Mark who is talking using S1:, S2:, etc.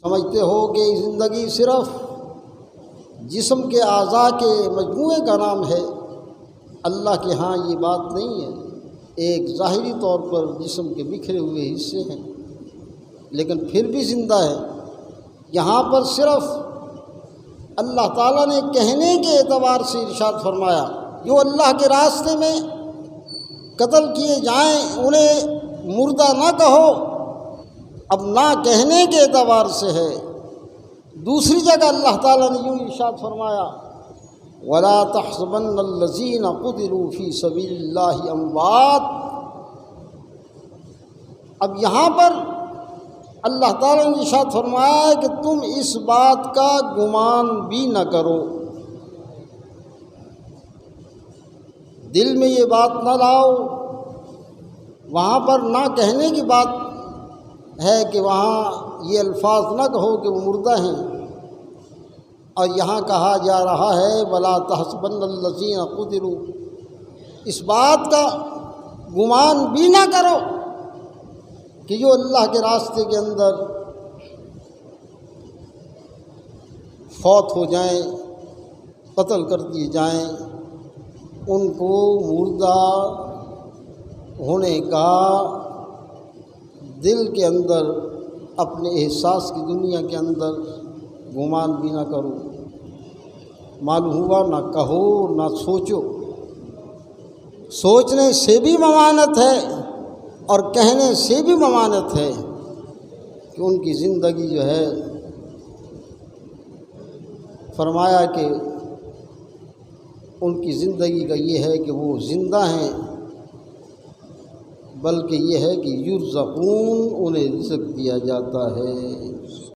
S1: سمجھتے ہو کہ زندگی صرف جسم کے اعضاء کے مجموعے کا نام ہے، اللہ کے ہاں یہ بات نہیں ہے۔ ایک ظاہری طور پر جسم کے بکھرے ہوئے حصے ہیں لیکن پھر بھی زندہ ہے۔ یہاں پر صرف اللہ تعالیٰ نے کہنے کے اعتبار سے ارشاد فرمایا، جو اللہ کے راستے میں قتل کیے جائیں انہیں مردہ نہ کہو، اب نہ کہنے کے اعتبار سے ہے۔ دوسری جگہ اللہ تعالیٰ نے یوں ارشاد فرمایا، وَلَا تَحْسَبَنَّ الَّذِينَ قُتِلُوا فِي سَبِيلِ اللَّهِ أَمْوَاتٌ۔ اب یہاں پر اللہ تعالیٰ نے ارشاد فرمایا ہے کہ تم اس بات کا گمان بھی نہ کرو، دل میں یہ بات نہ لاؤ۔ وہاں پر نہ کہنے کی بات ہے کہ وہاں یہ الفاظ نہ کہو کہ وہ مردہ ہیں، اور یہاں کہا جا رہا ہے وَلَا تَحْسَبَنَّ الَّذِينَ قُتِلُوا، اس بات کا گمان بھی نہ کرو کہ جو اللہ کے راستے کے اندر فوت ہو جائیں، قتل کر دیے جائیں، ان کو مردہ ہونے کا دل کے اندر، اپنے احساس کی دنیا کے اندر گمان بھی نہ کرو۔ معلوم ہوا نہ کہو نہ سوچو، سوچنے سے بھی ممانعت ہے اور کہنے سے بھی ممانعت ہے کہ ان کی زندگی جو ہے، فرمایا کہ ان کی زندگی کا یہ ہے کہ وہ زندہ ہیں، بلکہ یہ ہے کہ یرزقون، انہیں رزق دیا جاتا ہے۔